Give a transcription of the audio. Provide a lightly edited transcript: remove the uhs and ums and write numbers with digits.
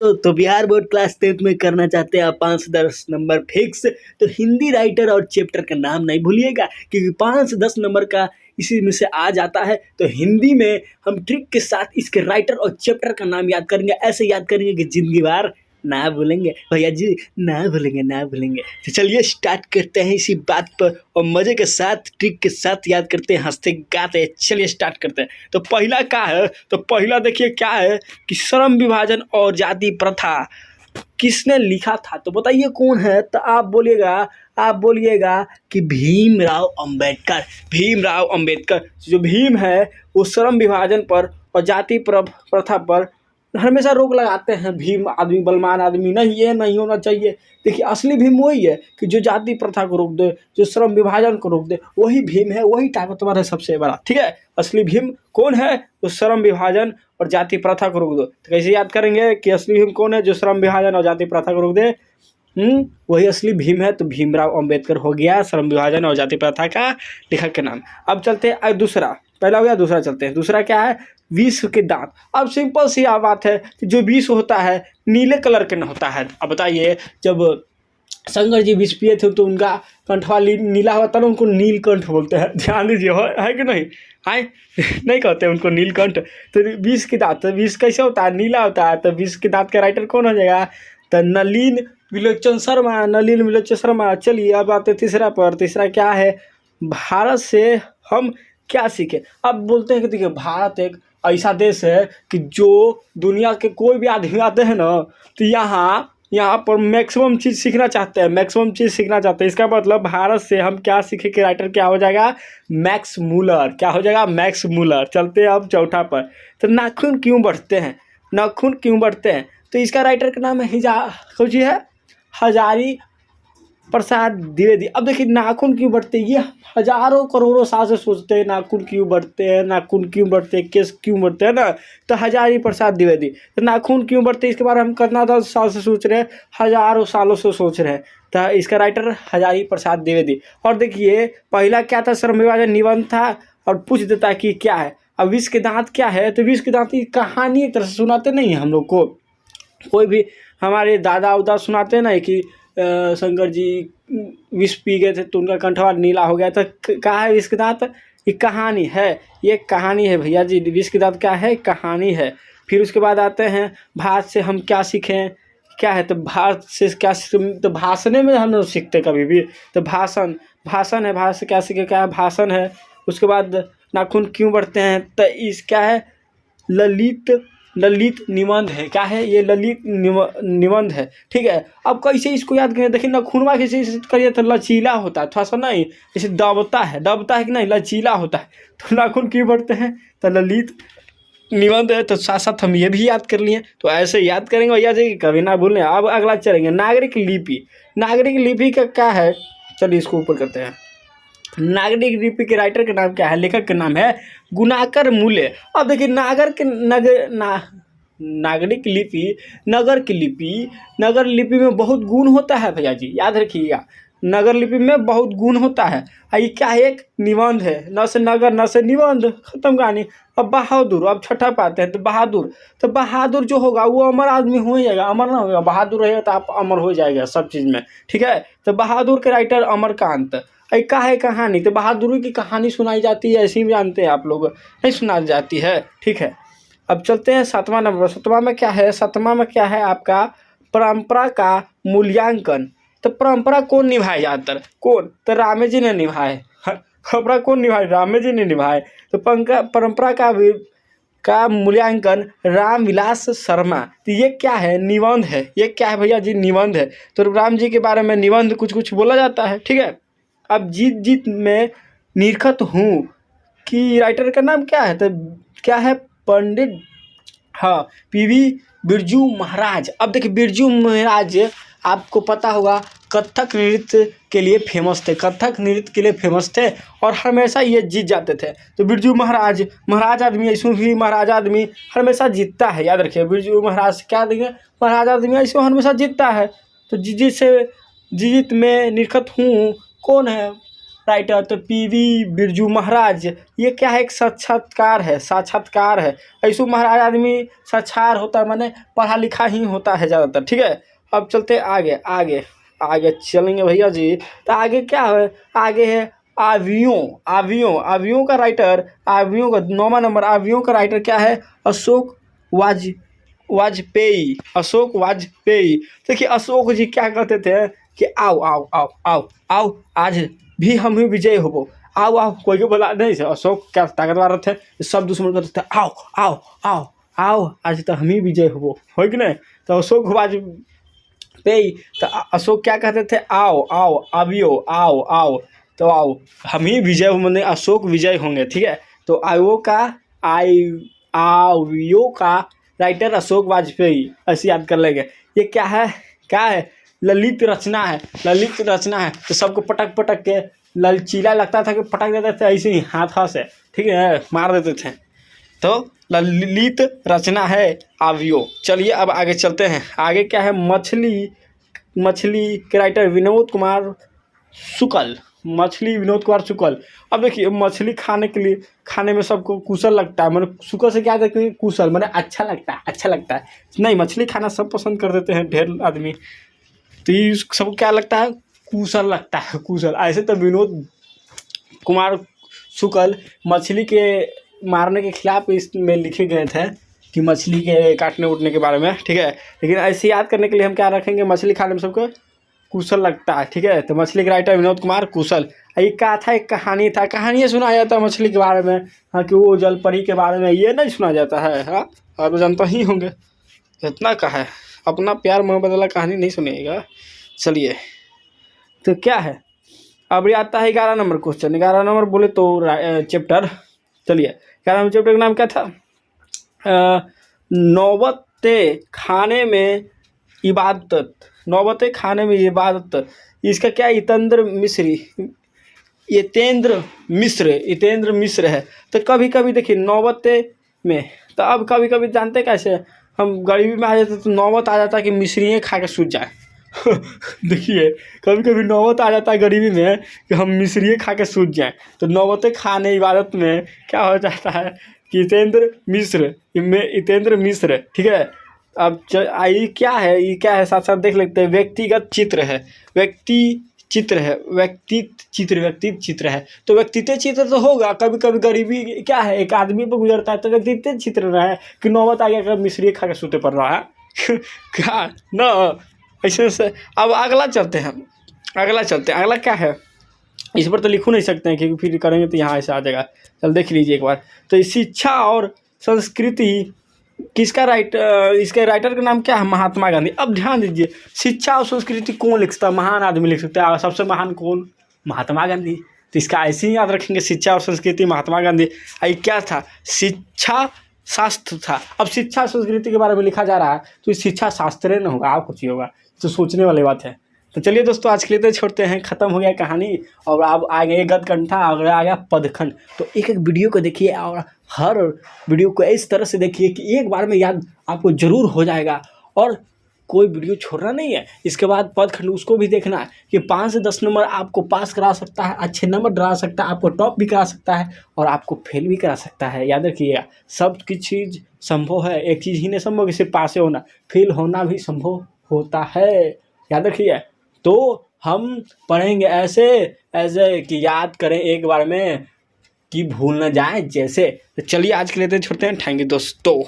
तो Bihar board class 10th में करना चाहते हैं आप 5 से 10 नंबर फिक्स, तो हिंदी राइटर और चैप्टर का नाम नहीं भूलिएगा, क्योंकि 5 से 10 नंबर का इसी में से आ जाता है। तो हिंदी में हम ट्रिक के साथ इसके राइटर और चैप्टर का नाम याद करेंगे, ऐसे याद करेंगे कि जिंदगी भर ना भूलेंगे भैया जी, ना भूलेंगे। तो चलिए स्टार्ट करते हैं इसी बात पर, और मजे के साथ ट्रिक के साथ याद करते हैं, हंसते गाते। चलिए स्टार्ट करते हैं। तो पहला क्या है, तो पहला देखिए क्या है कि श्रम विभाजन और जाति प्रथा किसने लिखा था, तो बताइए कौन है। तो आप बोलिएगा कि भीमराव अंबेडकर। जो भीम है वो श्रम विभाजन पर और जाति प्रथा पर हमेशा रोक लगाते हैं। भीम आदमी बलवान आदमी नहीं, ये नहीं होना चाहिए। देखिए असली भीम वही है कि जो जाति प्रथा को रोक दे, जो श्रम विभाजन को रोक दे, वही भीम है, वही ताकतवर है सबसे बड़ा। ठीक है, असली भीम कौन है, जो श्रम विभाजन और जाति प्रथा को रोक दो। तो कैसे याद करेंगे कि असली भीम कौन है, जो श्रम विभाजन और जाति प्रथा को रोक दे, वही असली भीम है। तो भीमराव अंबेडकर हो गया श्रम विभाजन और जाति प्रथा का लेखक के नाम। अब चलते हैं दूसरा, पहला हो गया, दूसरा चलते हैं। दूसरा क्या है, विश्व के दांत। अब सिंपल सी बात है कि जो विष होता है नीले कलर के न होता है। अब बताइए, जब शंकर जी विष पिए थे तो उनका कंठवा नीला होता है ना, उनको नीलकंठ बोलते हैं। ध्यान दीजिए, है कि नहीं, है नहीं कहते उनको नीलकंठ। तो विष के दांत, तो विष कैसे होता है, नीला होता है। तो विष के दांत का राइटर कौन हो जाएगा, तो नलिन विलोचन शर्मा। चलिए अब आते तीसरा पर। तीसरा क्या है, भारत से हम क्या सीखे। अब बोलते हैं कि देखिए भारत एक ऐसा देश है कि जो दुनिया के कोई भी आदमी आते हैं ना, तो यहाँ पर मैक्सिमम चीज़ सीखना चाहते हैं। इसका मतलब भारत से हम क्या सीखे के राइटर क्या हो जाएगा, मैक्स मूलर। क्या हो जाएगा, मैक्स मूलर। चलते हैं अब चौथा पर। तो नाखून क्यों बढ़ते हैं, तो इसका राइटर का नाम है हजारी प्रसाद द्विवेदी। अब देखिए नाखून क्यों बढ़ते हैं, ये हजारों करोड़ों साल से सोचते हैं नाखून क्यों बढ़ते हैं, केस क्यों बढ़ते हैं ना। तो हजारी प्रसाद द्विवेदी। तो नाखून क्यों बढ़ते हैं इसके बारे में हम कितना 10 साल से सोच रहे हैं, हजारों सालों से सोच रहे हैं। तो इसका राइटर हजारी प्रसाद द्विवेदी। और देखिए पहला क्या था, श्रम विभाजन निबंध था, और पूछ देता कि क्या है। अब विष के दांत क्या है, तो विष के दांत की कहानी एक तरह से सुनाते नहीं है हम लोग को, कोई भी हमारे दादा उदा सुनाते ना कि शंकर जी विष पी गए थे तो उनका कंठवा नीला हो गया था। कहा है विष के दांत, ये कहानी है भैया जी। विष के दांत क्या है, कहानी है। फिर उसके बाद आते हैं भारत से हम क्या सीखें, क्या है, तो भारत से क्या, तो भाषण में हम लोग सीखते कभी भी। तो भाषण है, भारत से क्या सीखे, क्या है, भाषण है। उसके बाद नाखून क्यों बढ़ते हैं, तो इस क्या है, ललित निबंध है। क्या है, ये ललित निबंध है। ठीक है, अब कैसे इसको याद करें, देखिए नाखूनवा कैसे करिए, तो लचीला होता है थोड़ा सा, नहीं जैसे दबता है कि नहीं, लचीला होता है। तो नाखून क्यों बढ़ते हैं, तो ललित निबंध है। तो साथ साथ हम ये भी याद कर लिए। तो ऐसे याद करेंगे भैया जी, कभी ना भूलें। अब अगला चलेंगे, नागरिक लिपि का क्या है। चलिए इसको ऊपर करते हैं। नागरिक लिपि के राइटर का नाम क्या है, लेखक का नाम है गुणाकर मूल्य। अब देखिए नगर लिपि में बहुत गुण होता है भैया जी, याद रखिएगा। नगर लिपि में बहुत गुण होता है। ये क्या है, एक निबंध है, न से नगर न से निबंध, खत्म कहानी। अब बहादुर, अब छठा पाते हैं। तो बहादुर जो होगा वो अमर आदमी हो जाएगा, अमर ना होगा। बहादुर रहेगा तो आप अमर हो जाएगा सब चीज़ में। ठीक है, तो बहादुर के राइटर अमरकांत। क्या है, कहानी। तो बहादुरी की कहानी सुनाई जाती है, ऐसी भी जानते हैं आप लोग, नहीं सुनाई जाती है। ठीक है, अब चलते हैं 7वां नंबर। 7वां में क्या है आपका, परंपरा का मूल्यांकन। तो परंपरा कौन निभाए ज़्यादातर, कौन, तो रामे जी ने निभाए। परंपरा कौन निभाए, रामे जी ने निभाए। तो परंपरा का मूल्यांकन रामविलास शर्मा। तो ये क्या है, निबंध है। ये क्या है भैया जी, निबंध है। तो राम जी के बारे में निबंध कुछ बोला जाता है। ठीक है, अब जीत में निरखत हूँ कि राइटर का नाम क्या है, तो क्या है, पंडित पीवी बिरजू महाराज। अब देखिए बिरजू महाराज आपको पता होगा कथक नृत्य के लिए फेमस थे, और हमेशा ये जीत जाते थे। तो बिरजू महाराज आदमी, ऐसे भी महाराजा आदमी हमेशा जीतता है, याद रखिए। बिरजू महाराज क्या देंगे, महाराजा आदमी ऐसे हमेशा जीतता है। तो जीत में निरखत हूँ कौन है, राइटर तो पीवी बिरजू महाराज, ये क्या है, एक साक्षात्कार है। ऐसु महाराज आदमी साक्षार होता है, माने पढ़ा लिखा ही होता है ज़्यादातर। ठीक है, अब चलते आगे आगे आगे चलेंगे भैया जी। तो आगे क्या है, आगे है आवियों का राइटर, आवियों का 9वां नंबर, आवियों का राइटर क्या है, अशोक वाजपेयी। देखिए अशोक जी क्या कहते थे कि आओ आओ आओ आओ आओ, आज भी हम ही विजय होबो, आओ आओ, कोई को बोला नहीं से। अशोक क्या ताकतवर थे, सब दुश्मन करते थे आओ आओ आओ आओ, आज तो हम ही विजय होबो, हो कि नहीं। तो अशोक वाजपेयी, तो अशोक क्या कहते थे, आओ आओ आवियो आओ आओ, तो आओ हम ही विजय, मैंने अशोक विजय होंगे। ठीक है, तो आवियो का राइटर अशोक वाजपेयी, ऐसे याद कर लेंगे। ये क्या है, ललित रचना है। तो सबको पटक के ललचीला लगता था कि पटक देते थे ऐसे ही हाथ से, ठीक है, मार देते थे। तो ललित रचना है आवियो। चलिए अब आगे चलते हैं। आगे क्या है, मछली के राइटर विनोद कुमार शुक्ल। अब देखिए मछली खाने में सबको कुशल लगता है, मतलब शुक्ल से क्या देखते हैं, कुशल, मतलब अच्छा लगता है। नहीं, मछली खाना सब पसंद कर देते हैं ढेर आदमी, तो ये सबको क्या लगता है, कुशल लगता है, कुशल। ऐसे तो विनोद कुमार शुक्ल मछली के मारने के खिलाफ इसमें लिखे गए थे कि मछली के काटने उठने के बारे में। ठीक है, लेकिन ऐसे याद करने के लिए हम क्या रखेंगे, मछली खाने में सबको कुशल लगता है। ठीक है, तो मछली के राइटर विनोद कुमार कुशल। एक कहानी सुनाया जाता है मछली के बारे में, हाँ, कि वो जल परी के बारे में, ये नहीं सुना जाता है। हाँ, आप जानता ही होंगे, इतना का है, अपना प्यार मोहब्बत वाला कहानी नहीं सुनिएगा। चलिए, तो क्या है, अब ये आता है 11 नंबर क्वेश्चन। 11 नंबर बोले तो चैप्टर, चलिए 11 नंबर चैप्टर का नाम क्या था, नौबते खाने में इबादत। इसका क्या, यतेंद्र मिश्र है। तो कभी कभी देखिए नौबते में, तो अब कभी कभी जानते कैसे, हम गरीबी में आ जाते तो नौबत आ जाता है कि मिश्रियाँ खा के सूझ जाए। देखिए कभी कभी नौबत आ जाता है गरीबी में कि हम मिश्रियाँ खा के सूझ जाएँ, तो नौबते खाने इबादत में क्या हो जाता है कि यतेंद्र मिश्र। ठीक है, अब ये क्या है, साथ साथ देख लेते हैं। व्यक्तिगत चित्र है। तो व्यक्तित्व चित्र तो होगा। कभी कभी गरीबी क्या है, एक आदमी पर गुजरता है, तो व्यक्तित्व चित्र रहा है कि नौबत आ गया कि मिश्री खा के सूते पड़ रहा है। क्या न ऐसे से। अब अगला चलते हैं। अगला क्या है, इस पर तो लिख नहीं सकते हैं क्योंकि फिर करेंगे तो यहाँ ऐसा आ जाएगा। चल देख लीजिए एक बार। तो शिक्षा और संस्कृति किसका इसके राइटर का नाम क्या है, महात्मा गांधी। अब ध्यान दीजिए, शिक्षा और संस्कृति कौन लिख सकता है, महान आदमी लिख सकता है। सबसे महान कौन, महात्मा गांधी। तो इसका ऐसे ही याद रखेंगे, शिक्षा और संस्कृति महात्मा गांधी। ये क्या था, शिक्षा शास्त्र था। अब शिक्षा संस्कृति के बारे में लिखा जा रहा है तो शिक्षा शास्त्र न होगा, आप कुछ ही होगा, तो सोचने वाली बात है। तो चलिए दोस्तों, आज के लिए तो छोड़ते हैं, ख़त्म हो गया कहानी। और अब आ गए गदकंठा, और आ गया पदखंड। तो एक वीडियो को देखिए और हर वीडियो को इस तरह से देखिए कि एक बार में याद आपको ज़रूर हो जाएगा, और कोई वीडियो छोड़ना नहीं है। इसके बाद पदखंड उसको भी देखना है कि 5 से 10 नंबर आपको पास करा सकता है, अच्छे नंबर डरा सकता है, आपको टॉप भी करा सकता है, और आपको फेल भी करा सकता है। याद रखिएगा, सब की चीज़ संभव है, एक चीज़ ही नहीं संभव कि सिर्फ पास होना, फेल होना भी संभव होता है। याद रखिए। तो हम पढ़ेंगे ऐसे कि याद करें एक बार में, कि भूल न जाए जैसे। तो चलिए आज के लिए तो छोड़ते हैं। थैंक यू दोस्तों।